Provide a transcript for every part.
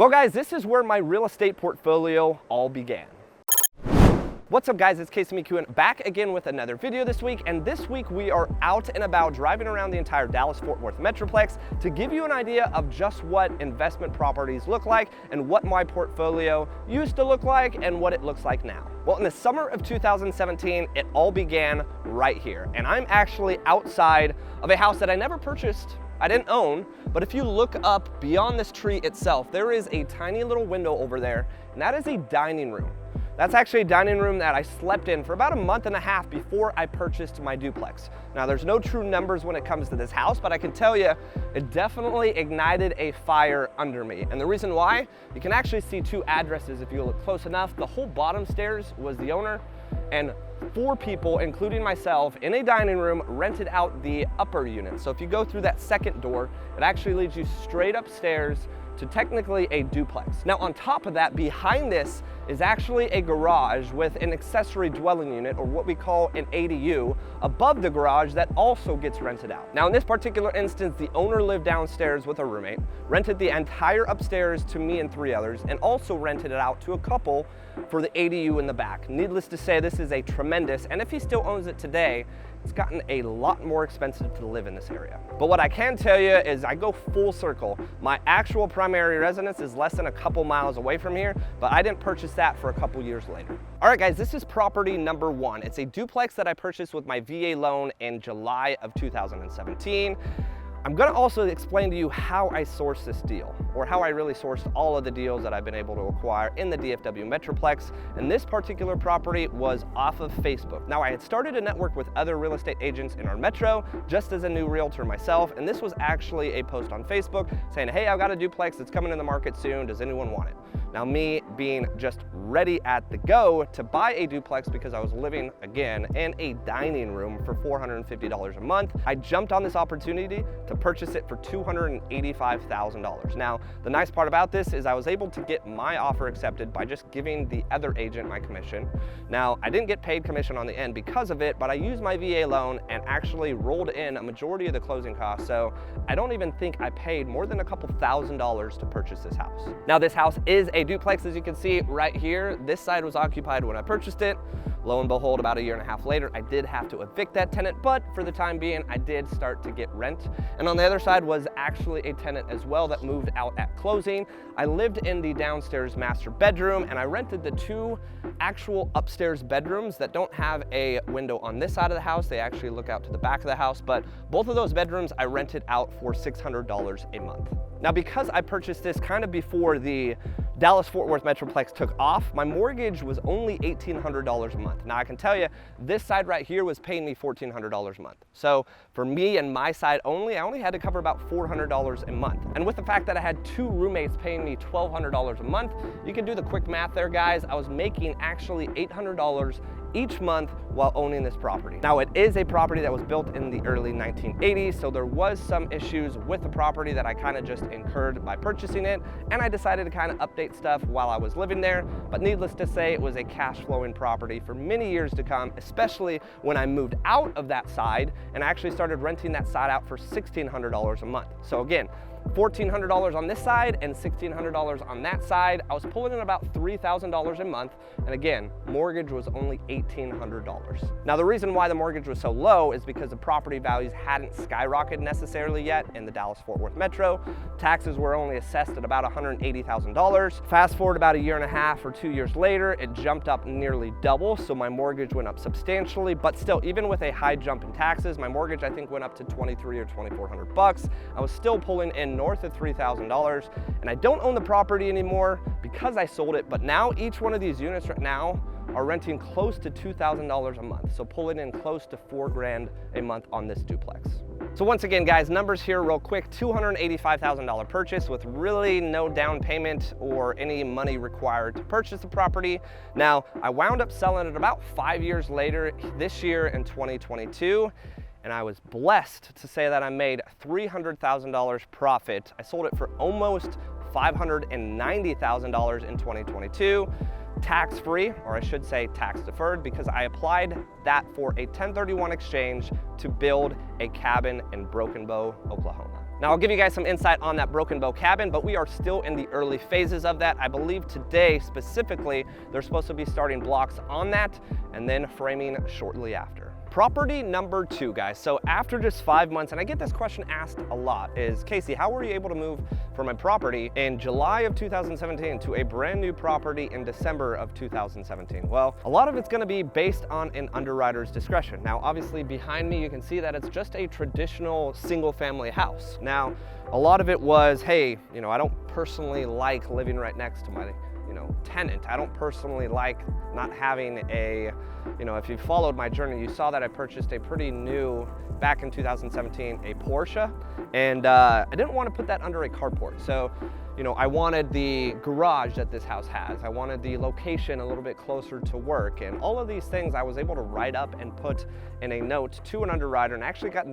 Well guys, this is where my real estate portfolio all began. What's up guys, it's McKeown back again with another video this week, and this week we are out and about driving around the entire Dallas-Fort Worth Metroplex to give you an idea of just what investment properties look like and what my portfolio used to look like and what it looks like now. Well, in the summer of 2017, it all began right here, and I'm actually outside of a house that I never purchased. I didn't own, but if you look up beyond this tree itself, there is a tiny little window over there, and that is a dining room. That's actually a dining room that I slept in for about a month and a half before I purchased my duplex. Now, there's no true numbers when it comes to this house, but I can tell you, it definitely ignited a fire under me. And the reason why, you can actually see two addresses if you look close enough. The whole bottom stairs was the owner, and 4 people, including myself, in a dining room rented out the upper unit. So if you go through that second door, it actually leads you straight upstairs to technically a duplex. Now on top of that, behind this is actually a garage with an accessory dwelling unit, or what we call an ADU, above the garage that also gets rented out. Now in this particular instance, the owner lived downstairs with a roommate, rented the entire upstairs to me and 3 others, and also rented it out to a couple for the ADU in the back. Needless to say, this is a tremendous, and if he still owns it today, it's gotten a lot more expensive to live in this area. But what I can tell you is I go full circle. My actual primary residence is less than a couple miles away from here, but I didn't purchase that for a couple years later. All right guys, this is property number 1. It's a duplex that I purchased with my VA loan in July of 2017. I'm gonna also explain to you how I sourced this deal, or how I really sourced all of the deals that I've been able to acquire in the DFW Metroplex. And this particular property was off of Facebook. Now, I had started a network with other real estate agents in our metro, just as a new realtor myself, and this was actually a post on Facebook saying, hey, I've got a duplex that's coming in the market soon, does anyone want it? Now, me being just ready at the go to buy a duplex because I was living, again, in a dining room for $450 a month, I jumped on this opportunity to purchase it for $285,000. Now, the nice part about this is I was able to get my offer accepted by just giving the other agent my commission. Now, I didn't get paid commission on the end because of it, but I used my VA loan and actually rolled in a majority of the closing costs, so I don't even think I paid more than a couple $1,000s to purchase this house. Now, this house is a duplex, as you can see right here. This side was occupied when I purchased it. Lo and behold, about a year and a half later, I did have to evict that tenant, but for the time being, I did start to get rent. And on the other side was actually a tenant as well that moved out at closing. I lived in the downstairs master bedroom, and I rented the 2 actual upstairs bedrooms that don't have a window on this side of the house. They actually look out to the back of the house, but both of those bedrooms I rented out for $600 a month. Now, because I purchased this kind of before the Dallas-Fort Worth Metroplex took off, my mortgage was only $1,800 a month. Now, I can tell you, this side right here was paying me $1,400 a month. So for me and my side only, I only had to cover about $400 a month. And with the fact that I had 2 roommates paying me $1,200 a month, you can do the quick math there, guys. I was making actually $800 each month while owning this property. Now, it is a property that was built in the early 1980s, so there was some issues with the property that I kind of just incurred by purchasing it, and I decided to kind of update stuff while I was living there. But needless to say, it was a cash flowing property for many years to come, especially when I moved out of that side and I actually started renting that side out for $1,600 a month. So again, $1,400 on this side and $1,600 on that side. I was pulling in about $3,000 a month, and again, mortgage was only $1,800. Now, the reason why the mortgage was so low is because the property values hadn't skyrocketed necessarily yet in the Dallas-Fort Worth Metro. Taxes were only assessed at about $180,000. Fast forward about a year and a half or 2 years later, it jumped up nearly double, so my mortgage went up substantially. But still, even with a high jump in taxes, my mortgage I think went up to $2,300 or $2,400. I was still pulling in north of $3,000, and I don't own the property anymore because I sold it, but now each one of these units right now are renting close to $2,000 a month, so pulling in close to $4 grand a month on this duplex. So once again, guys, numbers here real quick. $285,000 purchase with really no down payment or any money required to purchase the property. Now, I wound up selling it about 5 years later this year in 2022. And I was blessed to say that I made $300,000 profit. I sold it for almost $590,000 in 2022, tax-free, or I should say tax-deferred, because I applied that for a 1031 exchange to build a cabin in Broken Bow, Oklahoma. Now I'll give you guys some insight on that Broken Bow cabin, but we are still in the early phases of that. I believe today specifically, they're supposed to be starting blocks on that and then framing shortly after. Property number 2, guys. So after just 5 months, and I get this question asked a lot, is Casey, how were you able to move from a property in July of 2017 to a brand new property in December of 2017? Well, a lot of it's gonna be based on an underwriter's discretion. Now, obviously behind me, you can see that it's just a traditional single family house. Now, a lot of it was, hey, I don't personally like living right next to my tenant. I don't personally like not having a, if you followed my journey, you saw that I purchased a pretty new, back in 2017, a Porsche, and I didn't want to put that under a carport. So, I wanted the garage that this house has. I wanted the location a little bit closer to work, and all of these things I was able to write up and put in a note to an underwriter, and actually got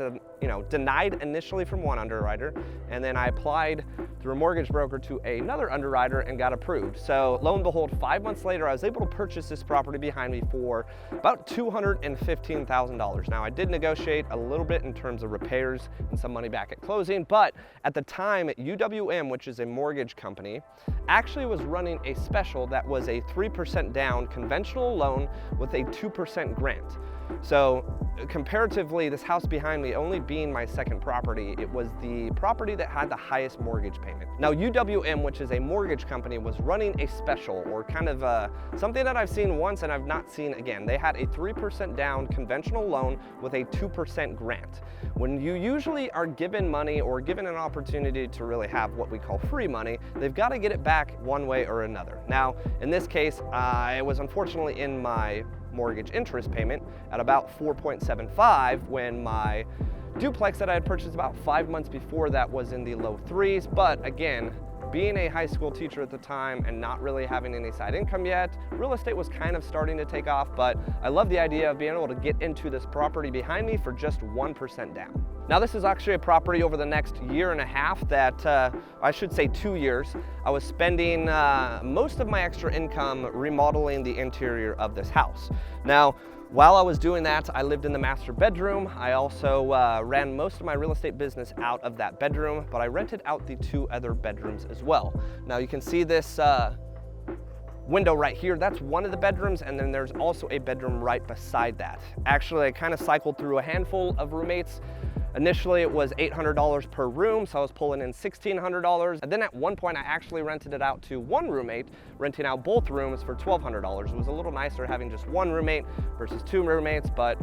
denied initially from one underwriter, and then I applied through a mortgage broker to another underwriter and got approved. So lo and behold, 5 months later, I was able to purchase this property behind me for about $215,000. Now I did negotiate a little bit in terms of repairs and some money back at closing, but at the time, UWM, which is a mortgage company, actually was running a special that was a 3% down conventional loan with a 2% grant. So comparatively, this house behind me only being my second property, it was the property that had the highest mortgage payment. Now UWM, which is a mortgage company, was running a special, or kind of something that I've seen once and I've not seen again. They had a 3% down conventional loan with a 2% grant. When you usually are given money or given an opportunity to really have what we call free money, they've got to get it back one way or another. Now, in this case, it was unfortunately in my mortgage interest payment at about 4.75 when my duplex that I had purchased about 5 months before that was in the low 3s. But again, being a high school teacher at the time and not really having any side income yet, real estate was kind of starting to take off, but I love the idea of being able to get into this property behind me for just 1% down. Now this is actually a property over the next year and a half that, I should say 2 years, I was spending most of my extra income remodeling the interior of this house. Now, while I was doing that, I lived in the master bedroom. I also ran most of my real estate business out of that bedroom, but I rented out the 2 other bedrooms as well. Now you can see this window right here, that's one of the bedrooms, and then there's also a bedroom right beside that. Actually, I kind of cycled through a handful of roommates. Initially, it was $800 per room, so I was pulling in $1,600. And then at one point, I actually rented it out to one roommate, renting out both rooms for $1,200. It was a little nicer having just one roommate versus 2 roommates, but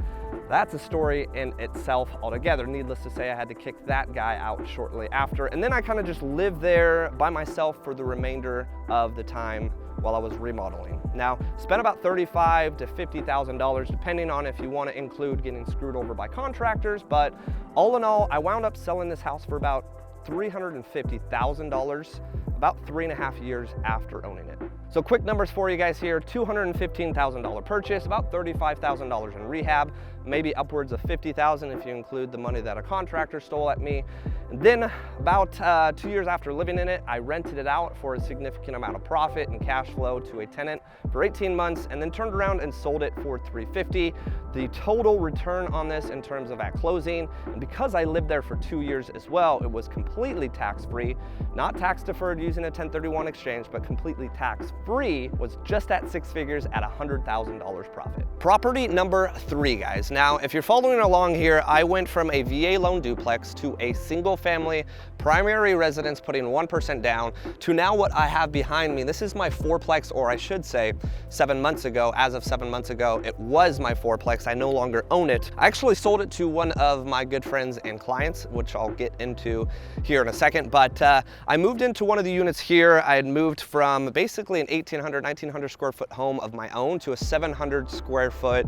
that's a story in itself altogether. Needless to say, I had to kick that guy out shortly after. And then I kind of just lived there by myself for the remainder of the time while I was remodeling. Now, spent about $35,000 to $50,000, depending on if you want to include getting screwed over by contractors, but all in all, I wound up selling this house for about $350,000, about 3.5 years after owning it. So quick numbers for you guys here, $215,000 purchase, about $35,000 in rehab, maybe upwards of $50,000 if you include the money that a contractor stole at me. And then about 2 years after living in it, I rented it out for a significant amount of profit and cash flow to a tenant for 18 months, and then turned around and sold it for $350,000. The total return on this in terms of at closing, and because I lived there for 2 years as well, it was completely tax-free, not tax deferred using a 1031 exchange, but completely tax-free, was just at 6 figures at $100,000 profit. Property number 3, guys. Now, if you're following along here, I went from a VA loan duplex to a single family primary residence putting 1% down to now what I have behind me. This is my 4-plex, or I should say 7 months ago, as of 7 months ago, it was my 4-plex. I no longer own it. I actually sold it to one of my good friends and clients, which I'll get into here in a second, but I moved into one of the units here. I had moved from basically an 1,800, 1,900 square foot home of my own to a 700 square foot,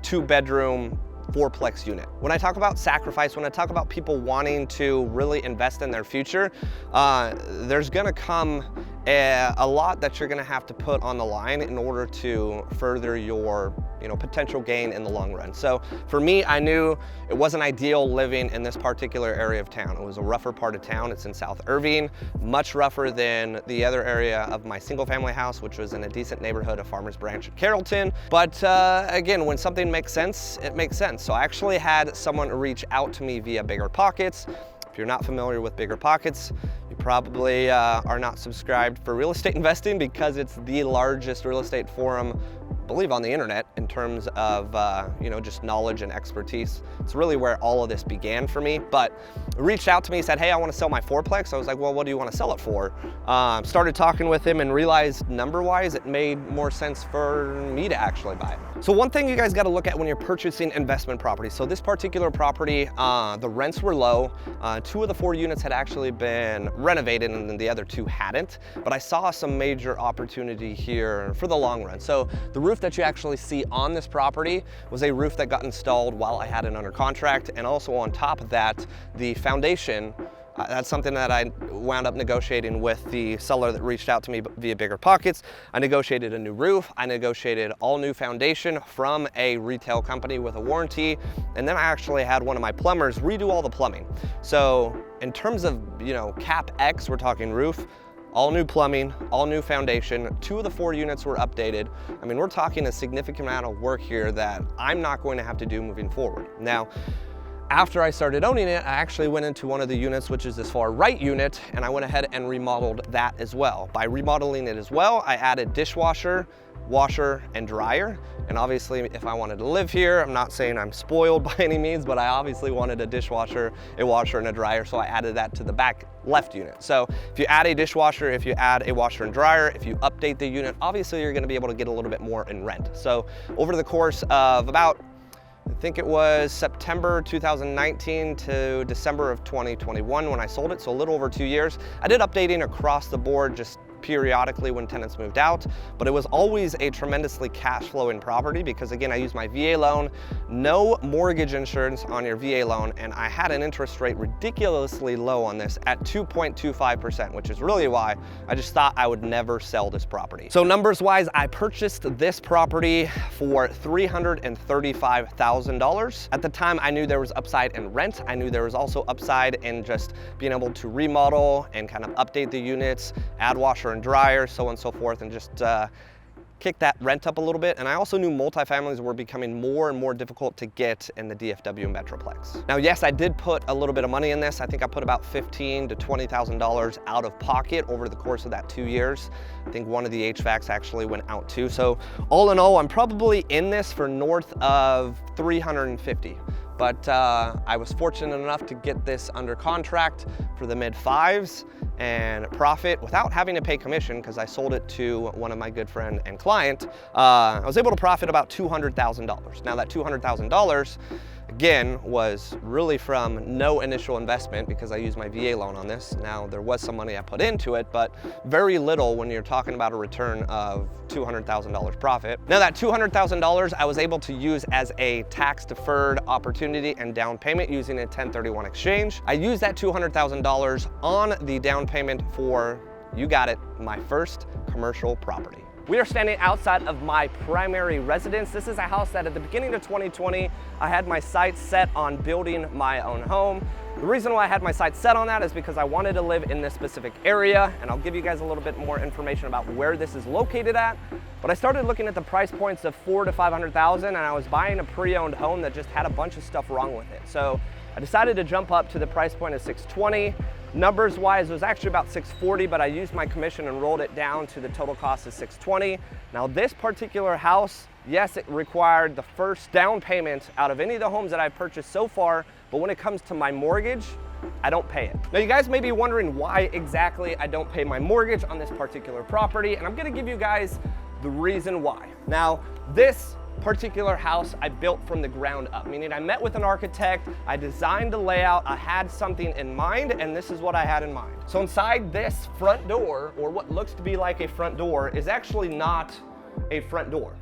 2-bedroom, 4-plex unit. When I talk about sacrifice, when I talk about people wanting to really invest in their future, there's gonna come a lot that you're gonna have to put on the line in order to further your potential gain in the long run. So for me, I knew it wasn't ideal living in this particular area of town. It was a rougher part of town. It's in South Irving, much rougher than the other area of my single family house, which was in a decent neighborhood of Farmers Branch and Carrollton. But again, when something makes sense, it makes sense. So I actually had someone reach out to me via BRRRR. If you're not familiar with BRRRR, you probably are not subscribed for real estate investing because it's the largest real estate forum, I believe, on the internet in terms of just knowledge and expertise. It's really where all of this began for me. But he reached out to me, said, hey, I want to sell my fourplex. I was like, well, what do you want to sell it for? Started talking with him and realized number-wise it made more sense for me to actually buy it. So one thing you guys got to look at when you're purchasing investment property. So this particular property, the rents were low. 2 of the 4 units had actually been renovated and then the other 2 hadn't. But I saw some major opportunity here for the long run. So the roof that you actually see on this property was a roof that got installed while I had it under contract, and also on top of that, the foundation, that's something that I wound up negotiating with the seller that reached out to me via BRRRR. I negotiated a new roof, I negotiated all new foundation from a retail company with a warranty, and then I actually had one of my plumbers redo all the plumbing. So in terms of, CapEx, we're talking roof, all new plumbing, all new foundation, 2 of the 4 units were updated. I mean, we're talking a significant amount of work here that I'm not going to have to do moving forward. Now, after I started owning it, I actually went into one of the units, which is this far right unit, and I went ahead and remodeled that as well. By remodeling it as well, I added dishwasher, washer, and dryer. And obviously, if I wanted to live here, I'm not saying I'm spoiled by any means, but I obviously wanted a dishwasher, a washer, and a dryer, so I added that to the back left unit. So if you add a dishwasher, if you add a washer and dryer, if you update the unit, obviously you're gonna be able to get a little bit more in rent. So over the course of about, I think it was September 2019 to December of 2021 when I sold it, so a little over 2 years. I did updating across the board just periodically when tenants moved out, but it was always a tremendously cash flowing property because, again, I used my VA loan, no mortgage insurance on your VA loan, and I had an interest rate ridiculously low on this at 2.25%, which is really why I just thought I would never sell this property. So numbers wise, I purchased this property for $335,000. At the time, I knew there was upside in rent. I knew there was also upside in just being able to remodel and kind of update the units, add washer and dryer, so on and so forth, and just kick that rent up a little bit. And I also knew multifamilies were becoming more and more difficult to get in the DFW Metroplex. Now, yes, I did put a little bit of money in this. I think I put about $15,000 to $20,000 out of pocket over the course of that 2 years. I think one of the HVACs actually went out too. So all in all, I'm probably in this for north of $350,000. But I was fortunate enough to get this under contract for the mid-5s and profit without having to pay commission because I sold it to one of my good friend and client. I was able to profit about $200,000. Now that $200,000, again, was really from no initial investment because I used my VA loan on this. Now there was some money I put into it, but very little when you're talking about a return of $200,000 profit. Now that $200,000 I was able to use as a tax deferred opportunity and down payment using a 1031 exchange. I used that $200,000 on the down payment for, you got it, my first commercial property. We are standing outside of my primary residence. This is a house that at the beginning of 2020, I had my sights set on building my own home. The reason why I had my sights set on that is because I wanted to live in this specific area, and I'll give you guys a little bit more information about where this is located at. But I started looking at the price points of $400,000 to $500,000, and I was buying a pre-owned home that just had a bunch of stuff wrong with it. So I decided to jump up to the price point of $620,000. Numbers wise, it was actually about $640,000, but I used my commission and rolled it down to the total cost of $620,000. Now this particular house, yes, it required the first down payment out of any of the homes that I've purchased so far, but when it comes to my mortgage, I don't pay it. Now you guys may be wondering why exactly I don't pay my mortgage on this particular property, and I'm gonna give you guys the reason why. Now this particular house I built from the ground up, meaning I met with an architect, I designed the layout, I had something in mind, and this is what I had in mind. So inside this front door, or what looks to be like a front door, is actually not a front door.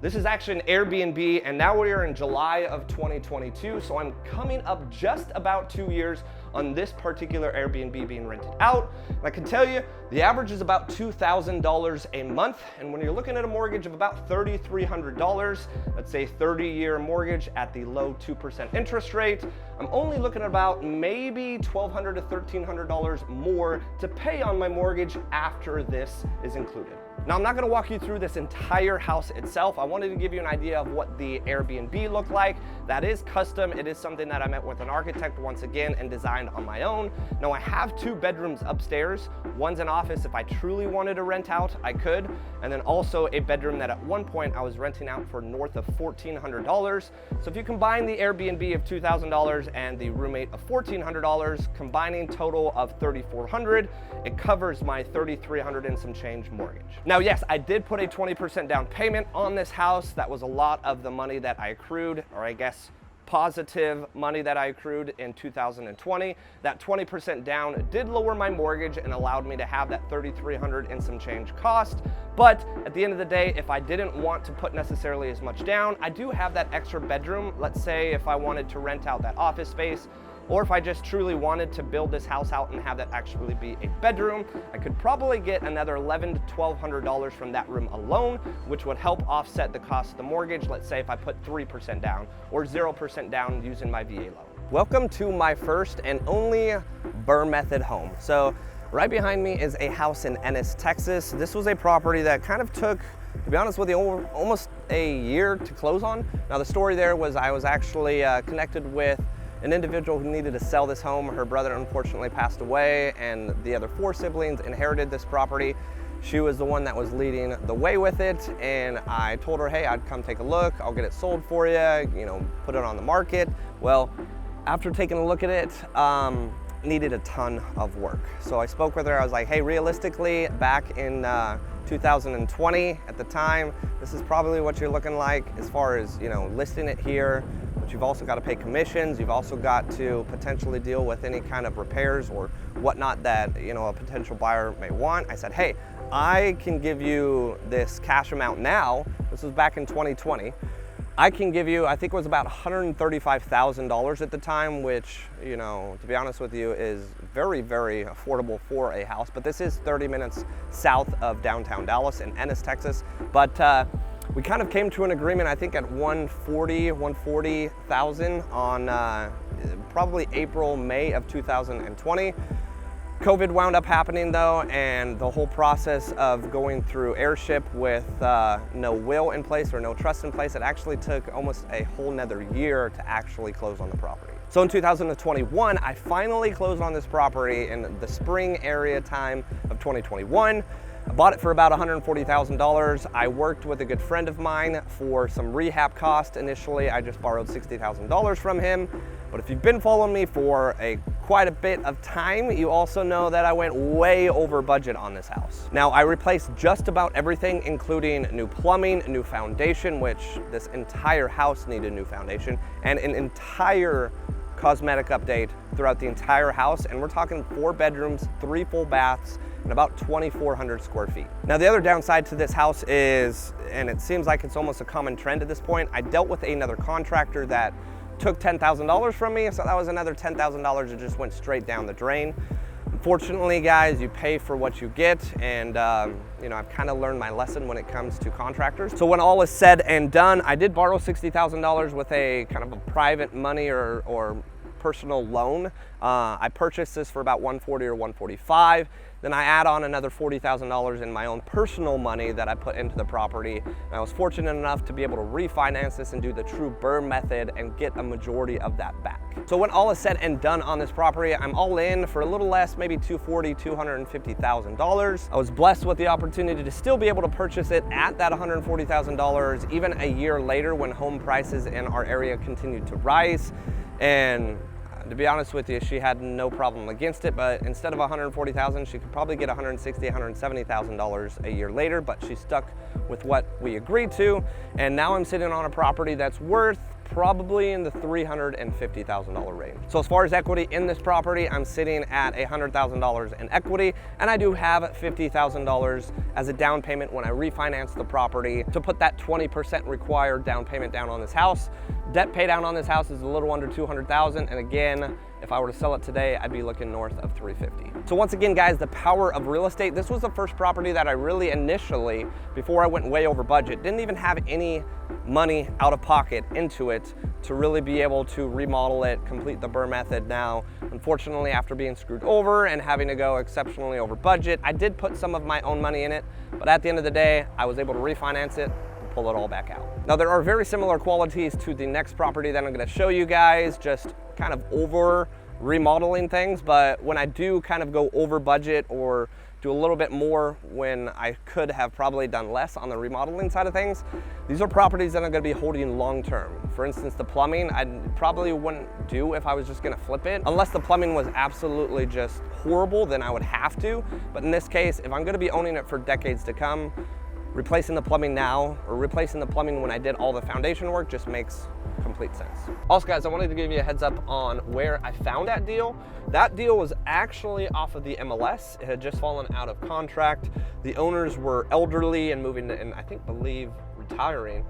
This is actually an Airbnb, and now we are in July of 2022, so I'm coming up just about 2 years on this particular Airbnb being rented out. And I can tell you, The average is about $2,000 a month, and when you're looking at a mortgage of about $3,300, let's say 30-year mortgage at the low 2% interest rate, I'm only looking at about maybe $1,200 to $1,300 more to pay on my mortgage after this is included. Now, I'm not gonna walk you through this entire house itself. I wanted to give you an idea of what the Airbnb looked like. That is custom. It is something that I met with an architect once again and designed on my own. Now, I have 2 bedrooms upstairs. One's an office. If I truly wanted to rent out, I could. And then also a bedroom that at one point I was renting out for north of $1,400. So if you combine the Airbnb of $2,000 and the roommate of $1,400, combining total of $3,400, it covers my $3,300 and some change mortgage. Now, yes, I did put a 20% down payment on this house. That was a lot of the money that I accrued, or I guess positive money that I accrued in 2020. That 20% down did lower my mortgage and allowed me to have that $3,300 and some change cost. But at the end of the day, if I didn't want to put necessarily as much down, I do have that extra bedroom. Let's say if I wanted to rent out that office space, or if I just truly wanted to build this house out and have that actually be a bedroom, I could probably get another $1,100 to $1,200 from that room alone, which would help offset the cost of the mortgage. Let's say if I put 3% down or 0% down using my VA loan. Welcome to my first and only BRRRR method home. So right behind me is a house in Ennis, Texas. This was a property that kind of took, to be honest with you, almost a year to close on. Now, the story there was I was actually connected with an individual who needed to sell this home. Her brother unfortunately passed away, and the other 4 siblings inherited this property. She was the one that was leading the way with it, and I told her, hey, I'd come take a look, I'll get it sold for you, put it on the market. Well, after taking a look at it, needed a ton of work. So I spoke with her. I was like, hey, realistically, back in 2020 at the time, this is probably what you're looking like as far as, listing it here. But you've also got to pay commissions. You've also got to potentially deal with any kind of repairs or whatnot that, a potential buyer may want. I said, hey, I can give you this cash amount now. This was back in 2020. I can give you, I think it was about $135,000 at the time, which, to be honest with you, is very, very affordable for a house. But this is 30 minutes south of downtown Dallas in Ennis, Texas. But we kind of came to an agreement, I think at $140,000 on probably April, May of 2020. COVID wound up happening though, and the whole process of going through airship with no will in place or no trust in place, it actually took almost a whole nother year to actually close on the property. So in 2021, I finally closed on this property in the spring area time of 2021. I bought it for about $140,000. I worked with a good friend of mine for some rehab costs. Initially, I just borrowed $60,000 from him. But if you've been following me for quite a bit of time, you also know that I went way over budget on this house. Now, I replaced just about everything, including new plumbing, new foundation, which this entire house needed new foundation, and an entire cosmetic update throughout the entire house. And we're talking 4 bedrooms, 3 full baths, and about 2,400 square feet. Now, the other downside to this house is, and it seems like it's almost a common trend at this point, I dealt with another contractor that took $10,000 from me, so that was another $10,000 that just went straight down the drain. Unfortunately, guys, you pay for what you get, and I've kind of learned my lesson when it comes to contractors. So when all is said and done, I did borrow $60,000 with a kind of a private money or personal loan. I purchased this for about $140 or $145. Then I add on another $40,000 in my own personal money that I put into the property. And I was fortunate enough to be able to refinance this and do the true BRRRR method and get a majority of that back. So when all is said and done on this property, I'm all in for a little less, maybe $240,000, $250,000. I was blessed with the opportunity to still be able to purchase it at that $140,000 even a year later when home prices in our area continued to rise. And to be honest with you, she had no problem against it, but instead of $140,000, she could probably get $160,000, $170,000 a year later, but she stuck with what we agreed to. And now I'm sitting on a property that's worth probably in the $350,000 range. So as far as equity in this property, I'm sitting at $100,000 in equity, and I do have $50,000 as a down payment when I refinance the property to put that 20% required down payment down on this house. Debt pay down on this house is a little under $200,000, and again, If I were to sell it today, I'd be looking north of 350. So once again, guys, the power of real estate. This was the first property that I really initially, before I went way over budget, didn't even have any money out of pocket into it to really be able to remodel it, complete the BRRRR method. Now, unfortunately, after being screwed over and having to go exceptionally over budget, I did put some of my own money in it, but at the end of the day, I was able to refinance it, pull it all back out. Now, there are very similar qualities to the next property that I'm gonna show you guys, just kind of over remodeling things, but when I do kind of go over budget or do a little bit more when I could have probably done less on the remodeling side of things, these are properties that I'm gonna be holding long-term. For instance, the plumbing, I probably wouldn't do if I was just gonna flip it. Unless the plumbing was absolutely just horrible, then I would have to. But in this case, if I'm gonna be owning it for decades to come, replacing the plumbing now or replacing the plumbing when I did all the foundation work just makes complete sense. Also, guys, I wanted to give you a heads up on where I found that deal. That deal was actually off of the MLS. It had just fallen out of contract. The owners were elderly and moving to, and I believe retiring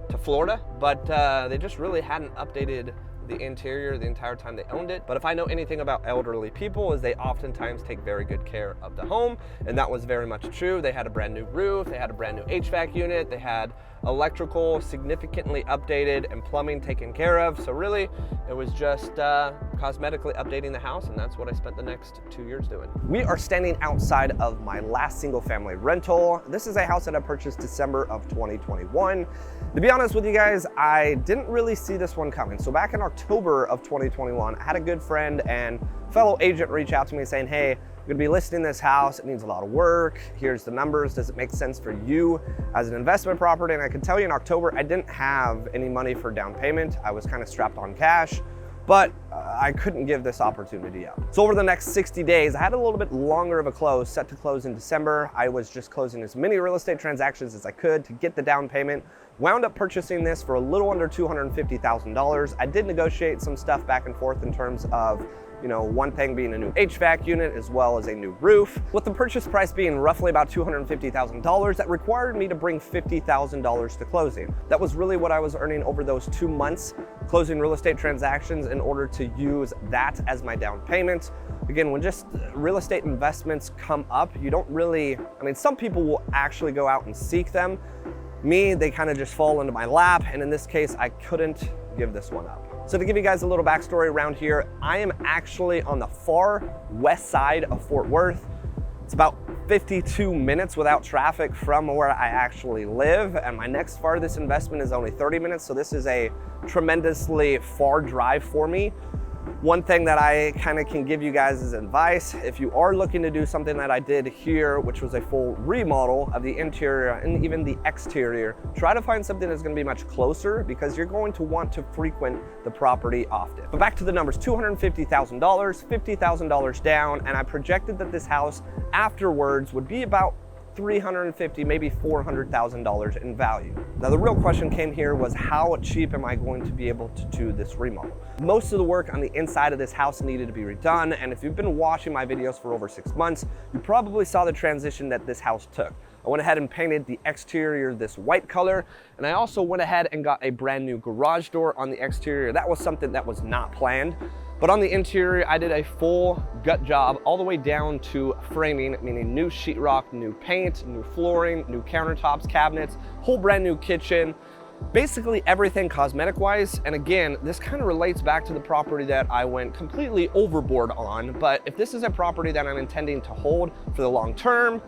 to Florida, but they just really hadn't updated the interior the entire time they owned it. But if I know anything about elderly people, is they oftentimes take very good care of the home, and that was very much true. They had a brand new roof, they had a brand new HVAC unit, they had electrical significantly updated and plumbing taken care of. So really, it was just cosmetically updating the house, and that's what I spent the next 2 years doing. We are standing outside of my last single family rental. This is a house that I purchased December of 2021. To be honest with you guys, I didn't really see this one coming. So back in October of 2021, I had a good friend and fellow agent reach out to me saying, hey, I'm gonna be listing this house. It needs a lot of work. Here's the numbers. Does it make sense for you as an investment property? And I can tell you in October, I didn't have any money for down payment. I was kind of strapped on cash, but I couldn't give this opportunity up. So over the next 60 days, I had a little bit longer of a close, set to close in December. I was just closing as many real estate transactions as I could to get the down payment. Wound up purchasing this for a little under $250,000. I did negotiate some stuff back and forth in terms of, you know, one thing being a new HVAC unit as well as a new roof. With the purchase price being roughly about $250,000, that required me to bring $50,000 to closing. That was really what I was earning over those 2 months closing real estate transactions in order to use that as my down payment. Again, when just real estate investments come up, you don't really, I mean, some people will actually go out and seek them. Me, they kind of just fall into my lap, and in this case, I couldn't give this one up. So to give you guys a little backstory around here, I am actually on the far west side of Fort Worth. It's about 52 minutes without traffic from where I actually live, and my next farthest investment is only 30 minutes, so this is a tremendously far drive for me. One thing that I kind of can give you guys as advice, if you are looking to do something that I did here, which was a full remodel of the interior and even the exterior, try to find something that's going to be much closer because you're going to want to frequent the property often. But back to the numbers, $250,000, $50,000 down, and I projected that this house afterwards would be about $350,000, maybe $400,000 in value. Now the real question came here was how cheap am I going to be able to do this remodel? Most of the work on the inside of this house needed to be redone, and if you've been watching my videos for over 6 months, you probably saw the transition that this house took. I went ahead and painted the exterior this white color, and I also went ahead and got a brand new garage door on the exterior. That was something that was not planned. But on the interior, I did a full gut job all the way down to framing, meaning new sheetrock, new paint, new flooring, new countertops, cabinets, whole brand new kitchen, basically everything cosmetic wise. And again, this kind of relates back to the property that I went completely overboard on. But if this is a property that I'm intending to hold for the long term,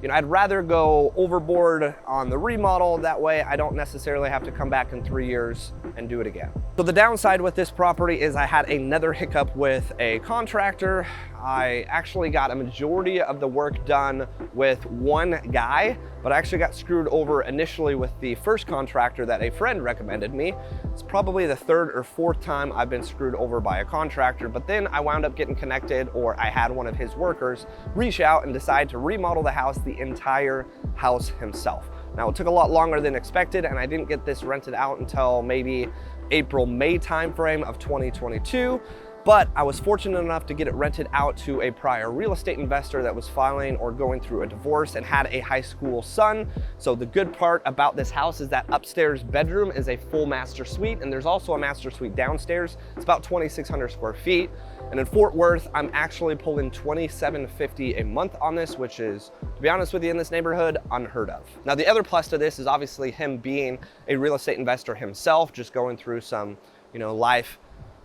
you know, I'd rather go overboard on the remodel. That way I don't necessarily have to come back in 3 years and do it again. So the downside with this property is I had another hiccup with a contractor. I actually got a majority of the work done with one guy, but I actually got screwed over initially with the first contractor that a friend recommended me. It's probably the third or fourth time I've been screwed over by a contractor, but then I wound up getting connected, or I had one of his workers reach out and decide to remodel the house, the entire house himself. Now it took a lot longer than expected, and I didn't get this rented out until maybe April, May timeframe of 2022. but I was fortunate enough to get it rented out to a prior real estate investor that was filing or going through a divorce and had a high school son. So the good part about this house is that upstairs bedroom is a full master suite, and there's also a master suite downstairs. It's about 2,600 square feet. And in Fort Worth, I'm actually pulling $2,750 a month on this, which is, to be honest with you, in this neighborhood, unheard of. Now, the other plus to this is obviously him being a real estate investor himself, just going through some, life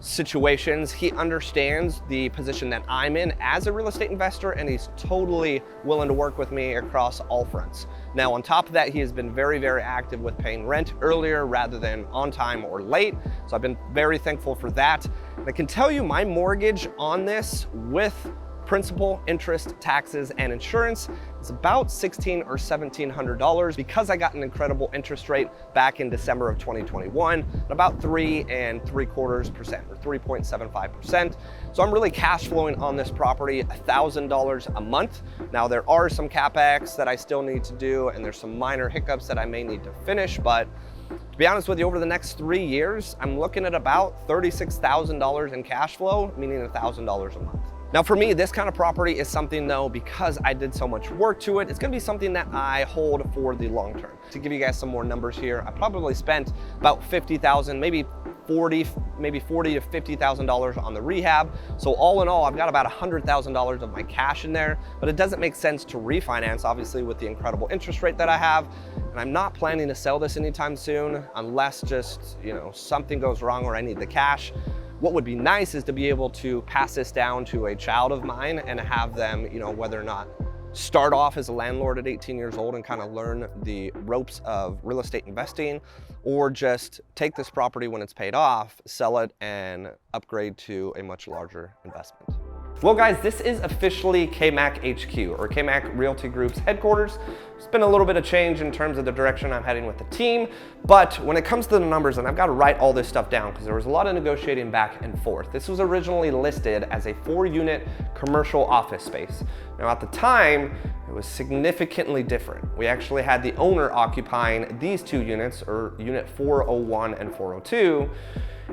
situations. He understands the position that I'm in as a real estate investor, and he's totally willing to work with me across all fronts. Now, on top of that, he has been very, very active with paying rent earlier rather than on time or late. So I've been very thankful for that. And I can tell you my mortgage on this with principal, interest, taxes, and insurance is about $1,600 or $1,700 because I got an incredible interest rate back in December of 2021, at about 3.75% or 3.75%. So I'm really cash flowing on this property $1,000 a month. Now there are some CapEx that I still need to do, and there's some minor hiccups that I may need to finish, but to be honest with you, over the next 3 years, I'm looking at about $36,000 in cash flow, meaning $1,000 a month. Now for me, this kind of property is something though, because I did so much work to it, it's gonna be something that I hold for the long term. To give you guys some more numbers here, I probably spent about $50,000, maybe $40,000 to $50,000 on the rehab. So all in all, I've got about $100,000 of my cash in there, but it doesn't make sense to refinance, obviously, with the incredible interest rate that I have. And I'm not planning to sell this anytime soon, unless just, something goes wrong or I need the cash. What would be nice is to be able to pass this down to a child of mine and have them, whether or not start off as a landlord at 18 years old and kind of learn the ropes of real estate investing, or just take this property when it's paid off, sell it, and upgrade to a much larger investment. Well guys, this is officially KMAC HQ, or KMAC Realty Group's headquarters. It's been a little bit of change in terms of the direction I'm heading with the team, but when it comes to the numbers, and I've got to write all this stuff down because there was a lot of negotiating back and forth. This was originally listed as a 4-unit commercial office space. Now at the time, it was significantly different. We actually had the owner occupying these 2 units, or unit 401 and 402,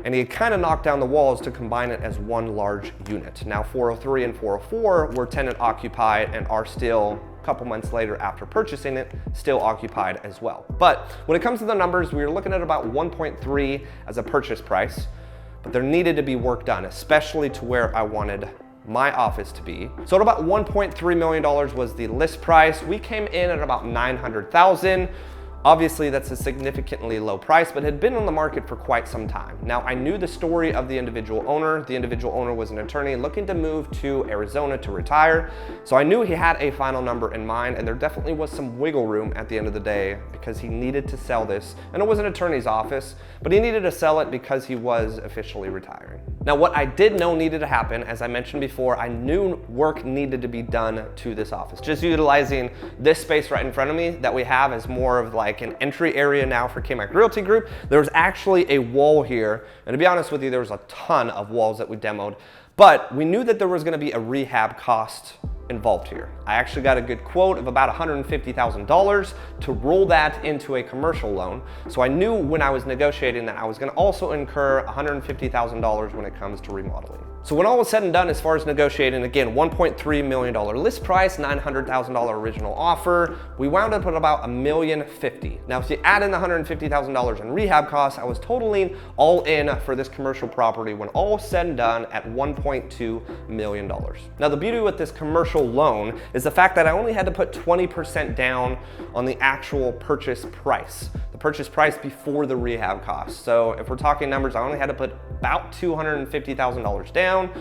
and he had kind of knocked down the walls to combine it as one large unit. Now 403 and 404 were tenant occupied and are still, a couple months later after purchasing it, still occupied as well. But when it comes to the numbers, we were looking at about 1.3 as a purchase price, but there needed to be work done, especially to where I wanted my office to be. So at about $1.3 million was the list price. We came in at about $900,000. Obviously, that's a significantly low price, but had been on the market for quite some time. Now, I knew the story of the individual owner. The individual owner was an attorney looking to move to Arizona to retire. So I knew he had a final number in mind, and there definitely was some wiggle room at the end of the day because he needed to sell this. And it was an attorney's office, but he needed to sell it because he was officially retiring. Now, what I did know needed to happen, as I mentioned before, I knew work needed to be done to this office. Just utilizing this space right in front of me that we have as more of like an entry area now for KMAC Realty Group. There's actually a wall here, and to be honest with you, there was a ton of walls that we demoed, but we knew that there was gonna be a rehab cost involved here. I actually got a good quote of about $150,000 to roll that into a commercial loan. So I knew when I was negotiating that I was gonna also incur $150,000 when it comes to remodeling. So when all was said and done, as far as negotiating, again, $1.3 million list price, $900,000 original offer, we wound up at about $1,050,000. Now, if you add in the $150,000 in rehab costs, I was totaling all in for this commercial property when all said and done at $1.2 million. Now, the beauty with this commercial loan is the fact that I only had to put 20% down on the actual purchase price. The purchase price before the rehab costs. So if we're talking numbers, I only had to put about $250,000 down,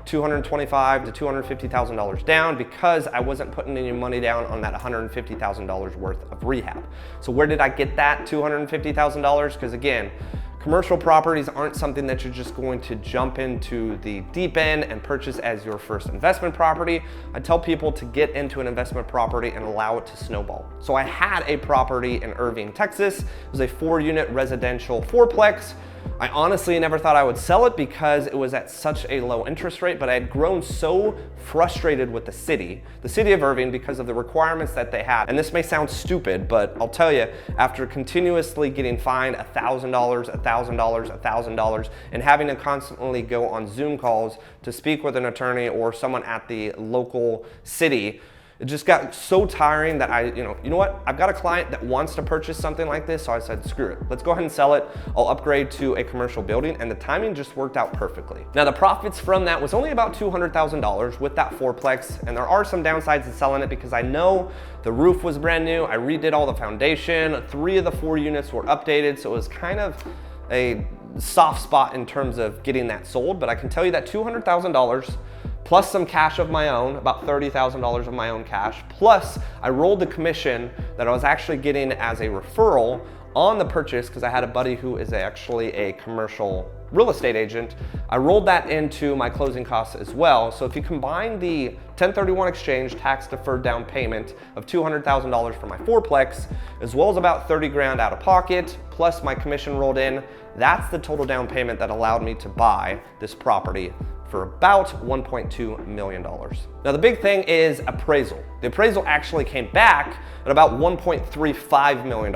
$225,000 to $250,000 down, because I wasn't putting any money down on that $150,000 worth of rehab. So where did I get that $250,000? Because again, commercial properties aren't something that you're just going to jump into the deep end and purchase as your first investment property. I tell people to get into an investment property and allow it to snowball. So I had a property in Irving, Texas. It was a 4-unit residential fourplex. I honestly never thought I would sell it because it was at such a low interest rate, but I had grown so frustrated with the city of Irving, because of the requirements that they had. And this may sound stupid, but I'll tell you, after continuously getting fined $1,000, $1,000, $1,000, and having to constantly go on Zoom calls to speak with an attorney or someone at the local city, it just got so tiring that you know what? I've got a client that wants to purchase something like this, so I said, screw it. Let's go ahead and sell it. I'll upgrade to a commercial building, and the timing just worked out perfectly. Now, the profits from that was only about $200,000 with that fourplex, and there are some downsides to selling it because I know the roof was brand new. I redid all the foundation. 3 of the 4 units were updated, so it was kind of a soft spot in terms of getting that sold. But I can tell you that $200,000 plus some cash of my own, about $30,000 of my own cash, plus I rolled the commission that I was actually getting as a referral on the purchase, because I had a buddy who is actually a commercial real estate agent. I rolled that into my closing costs as well. So if you combine the 1031 exchange tax deferred down payment of $200,000 for my fourplex, as well as about 30 grand out of pocket, plus my commission rolled in, that's the total down payment that allowed me to buy this property for about $1.2 million. Now, the big thing is appraisal. The appraisal actually came back at about $1.35 million.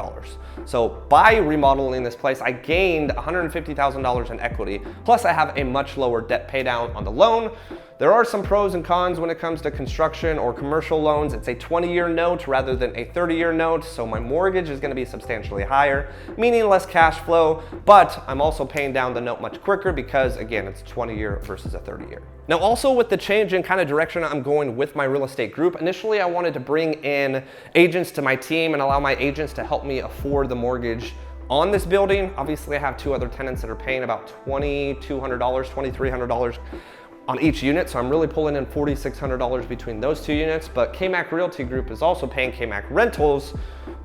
So by remodeling this place, I gained $150,000 in equity, plus I have a much lower debt pay down on the loan. There are some pros and cons when it comes to construction or commercial loans. It's a 20-year note rather than a 30-year note, so my mortgage is gonna be substantially higher, meaning less cash flow, but I'm also paying down the note much quicker because, again, it's 20-year versus a 30-year. Now, also with the change in kind of direction I'm going with my real estate group, initially I wanted to bring in agents to my team and allow my agents to help me afford the mortgage on this building. Obviously, I have 2 other tenants that are paying about $2,200, $2,300 on each unit, so I'm really pulling in $4,600 between those 2 units. But KMAC Realty Group is also paying KMAC Rentals,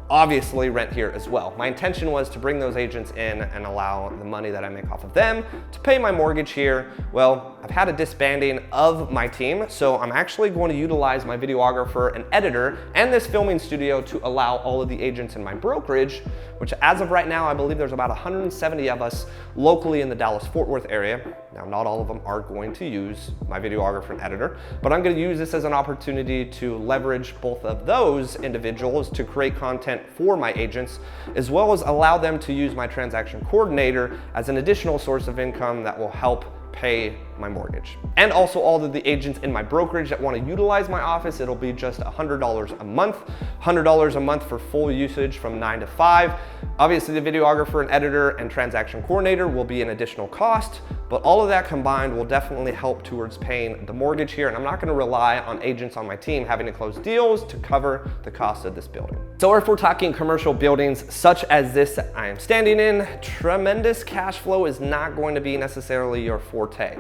obviously, rent here as well. My intention was to bring those agents in and allow the money that I make off of them to pay my mortgage here. Well, I've had a disbanding of my team, so I'm actually going to utilize my videographer and editor and this filming studio to allow all of the agents in my brokerage, which as of right now, I believe there's about 170 of us locally in the Dallas-Fort Worth area. Now, not all of them are going to use my videographer and editor, but I'm going to use this as an opportunity to leverage both of those individuals to create content for my agents, as well as allow them to use my transaction coordinator as an additional source of income that will help pay my mortgage. And also all of the agents in my brokerage that want to utilize my office, it'll be just $100 a month, $100 a month for full usage from 9 to 5. Obviously, the videographer and editor and transaction coordinator will be an additional cost, but all of that combined will definitely help towards paying the mortgage here. And I'm not going to rely on agents on my team having to close deals to cover the cost of this building. So if we're talking commercial buildings such as this that I am standing in, tremendous cash flow is not going to be necessarily your forte.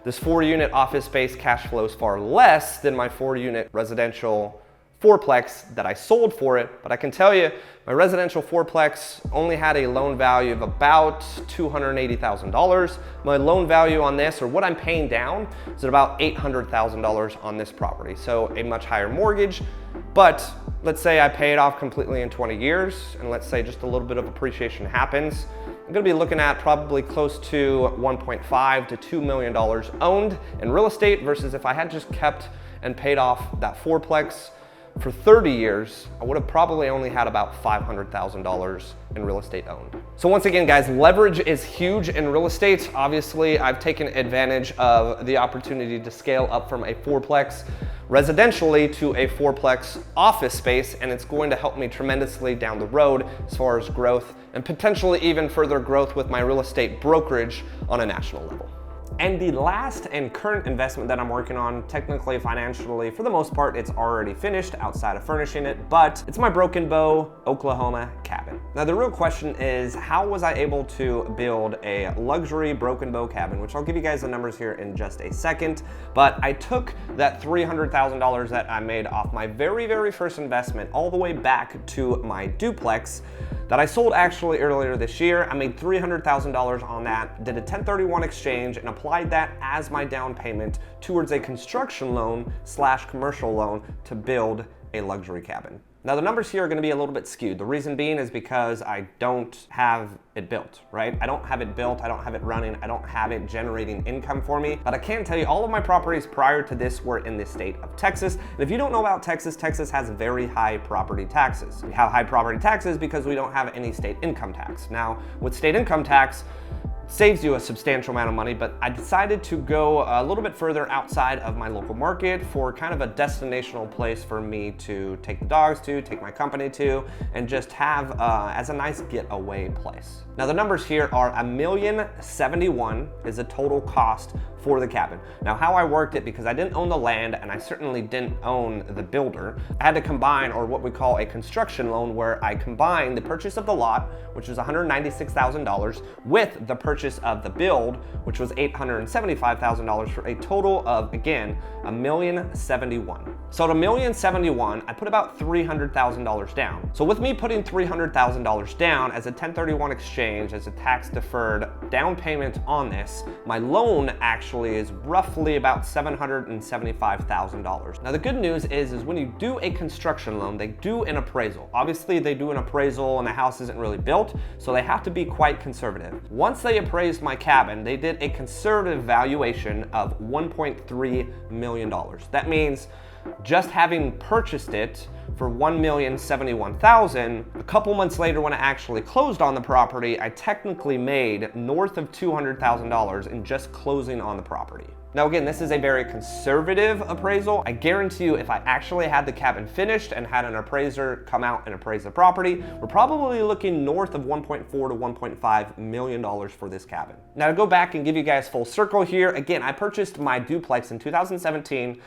This 4-unit office space cash flows far less than my 4-unit residential fourplex that I sold for it, but I can tell you my residential fourplex only had a loan value of about $280,000. My loan value on this, or what I'm paying down, is at about $800,000 on this property. So a much higher mortgage, but let's say I pay it off completely in 20 years, and let's say just a little bit of appreciation happens. I'm gonna be looking at probably close to $1.5 to $2 million owned in real estate, versus if I had just kept and paid off that fourplex for 30 years, I would have probably only had about $500,000 in real estate owned. So once again, guys, leverage is huge in real estate. Obviously, I've taken advantage of the opportunity to scale up from a fourplex residentially to a fourplex office space, and it's going to help me tremendously down the road as far as growth and potentially even further growth with my real estate brokerage on a national level. And the last and current investment that I'm working on, technically financially, for the most part, it's already finished outside of furnishing it, but it's my Broken Bow, Oklahoma cabin. Now, the real question is, how was I able to build a luxury Broken Bow cabin, which I'll give you guys the numbers here in just a second, but I took that $300,000 that I made off my very, very first investment all the way back to my duplex that I sold actually earlier this year. I made $300,000 on that, did a 1031 exchange, and applied that as my down payment towards a construction loan / commercial loan to build a luxury cabin. Now the numbers here are gonna be a little bit skewed. The reason being is because I don't have it built, right? I don't have it built, I don't have it running, I don't have it generating income for me. But I can tell you all of my properties prior to this were in the state of Texas. And if you don't know about Texas, Texas has very high property taxes. We have high property taxes because we don't have any state income tax. Now, with state income tax, saves you a substantial amount of money, but I decided to go a little bit further outside of my local market for kind of a destinational place for me to take the dogs to, take my company to, and just have as a nice getaway place. Now the numbers here are $1,071,000 is the total cost for the cabin. Now how I worked it, because I didn't own the land and I certainly didn't own the builder, I had to combine, or what we call a construction loan, where I combined the purchase of the lot, which was $196,000, with the purchase of the build, which was $875,000, for a total of, again, $1,071,000. So at $1,071,000, I put about $300,000 down. So with me putting $300,000 down as a 1031 exchange, as a tax deferred down payment on this, my loan actually is roughly about $775,000. Now the good news is when you do a construction loan, they do an appraisal. Obviously they do an appraisal and the house isn't really built, so they have to be quite conservative. Once they appraised my cabin, they did a conservative valuation of $1.3 million. That means just having purchased it for $1,071,000, a couple months later when I actually closed on the property, I technically made north of $200,000 in just closing on the property. Now again, this is a very conservative appraisal. I guarantee you if I actually had the cabin finished and had an appraiser come out and appraise the property, we're probably looking north of $1.4 to $1.5 million for this cabin. Now to go back and give you guys full circle here, again, I purchased my duplex in 2017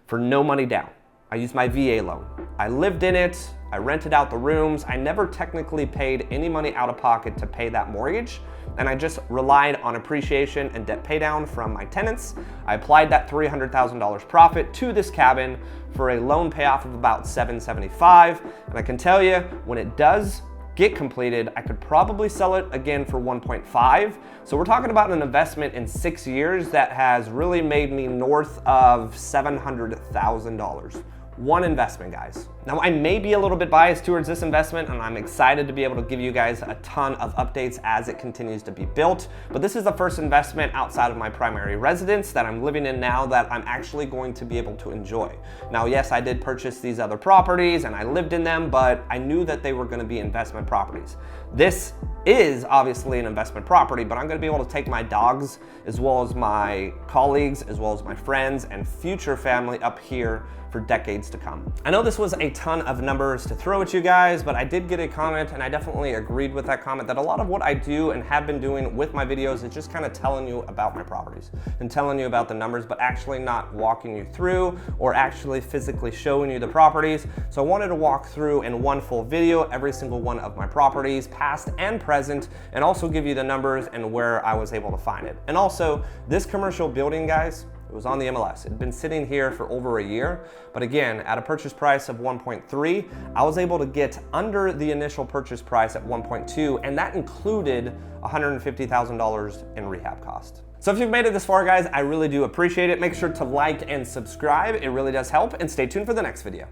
for no money down. I used my VA loan. I lived in it, I rented out the rooms. I never technically paid any money out of pocket to pay that mortgage, and I just relied on appreciation and debt pay down from my tenants. I applied that $300,000 profit to this cabin for a loan payoff of about $775,000, and I can tell you, when it does get completed, I could probably sell it again for 1.5. So we're talking about an investment in 6 years that has really made me north of $700,000. One investment, guys. Now I may be a little bit biased towards this investment, and I'm excited to be able to give you guys a ton of updates as it continues to be built, but this is the first investment outside of my primary residence that I'm living in now that I'm actually going to be able to enjoy. Now yes, I did purchase these other properties and I lived in them, but I knew that they were going to be investment properties. This is obviously an investment property, but I'm going to be able to take my dogs as well as my colleagues as well as my friends and future family up here for decades to come. I know this was a ton of numbers to throw at you guys, but I did get a comment, and I definitely agreed with that comment, that a lot of what I do and have been doing with my videos is just kind of telling you about my properties and telling you about the numbers, but actually not walking you through or actually physically showing you the properties. So I wanted to walk through in one full video every single one of my properties, past and present, and also give you the numbers and where I was able to find it. And also, this commercial building, guys, it was on the MLS. It had been sitting here for over a year, but again, at a purchase price of 1.3, I was able to get under the initial purchase price at 1.2, and that included $150,000 in rehab cost. So if you've made it this far, guys, I really do appreciate it. Make sure to like and subscribe. It really does help, and stay tuned for the next video.